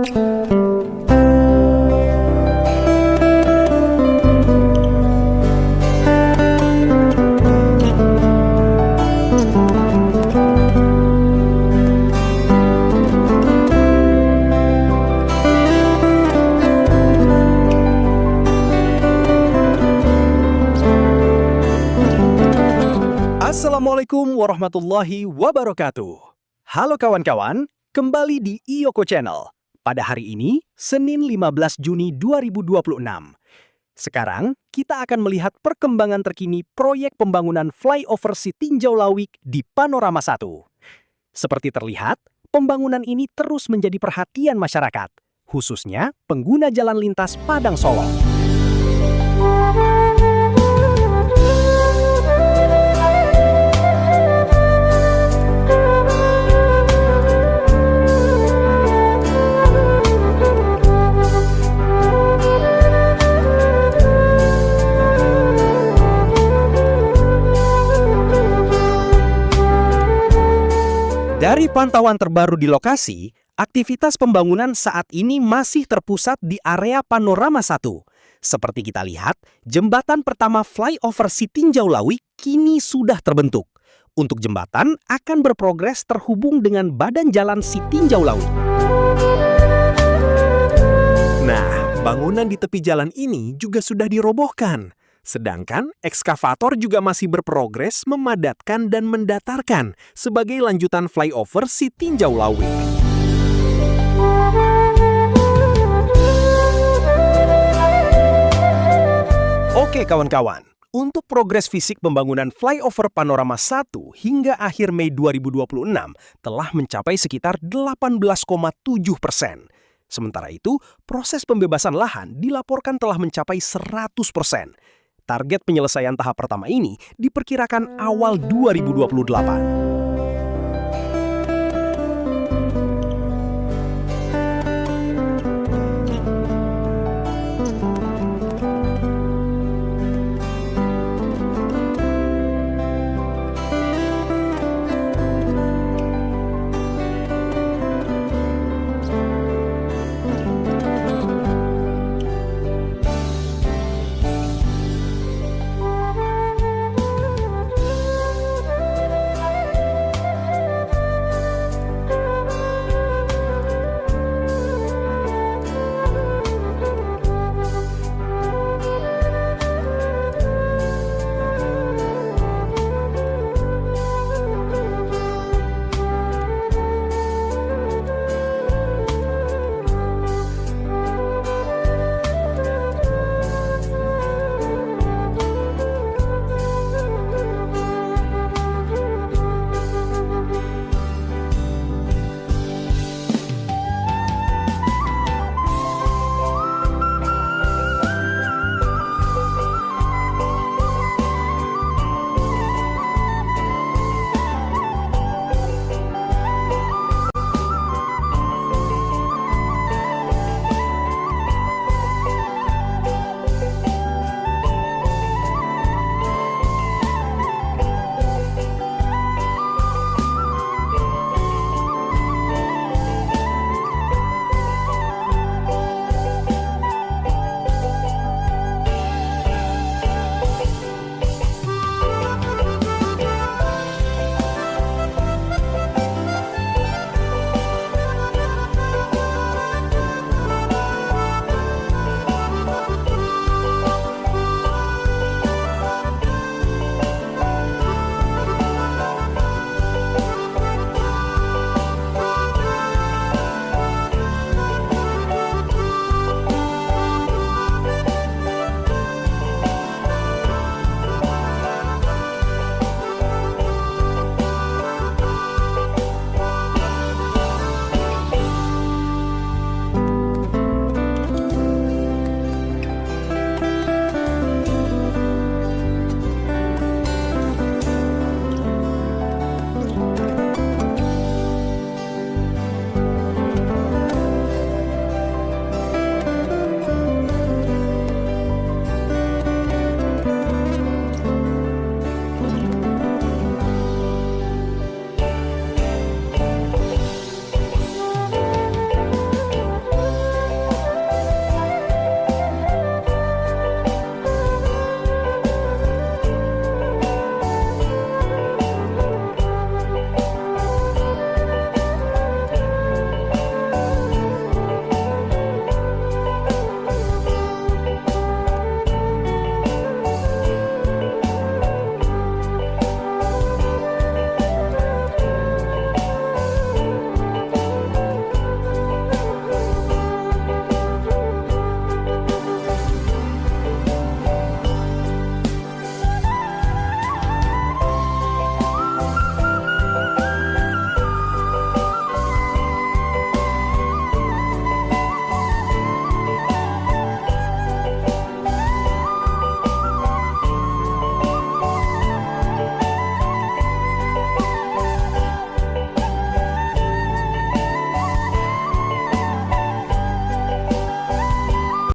Assalamualaikum warahmatullahi wabarakatuh. Halo kawan-kawan, kembali di Iyoko Channel. Pada hari ini, Senin 15 Juni 2026. Sekarang, kita akan melihat perkembangan terkini proyek pembangunan Flyover Sitinjau Lauik di Panorama 1. Seperti terlihat, pembangunan ini terus menjadi perhatian masyarakat, khususnya pengguna jalan lintas Padang Solo. Dari pantauan terbaru di lokasi, aktivitas pembangunan saat ini masih terpusat di area Panorama 1. Seperti kita lihat, jembatan pertama Flyover Sitinjau Lauik kini sudah terbentuk. Untuk jembatan akan berprogres terhubung dengan badan jalan Sitinjau Lauik. Nah, bangunan di tepi jalan ini juga sudah dirobohkan. Sedangkan ekskavator juga masih berprogres memadatkan dan mendatarkan sebagai lanjutan flyover Sitinjau Lauik. Oke kawan-kawan, untuk progres fisik pembangunan flyover Panorama 1 hingga akhir Mei 2026 telah mencapai sekitar 18,7%. Sementara itu, proses pembebasan lahan dilaporkan telah mencapai 100%. Target penyelesaian tahap pertama ini diperkirakan awal 2028.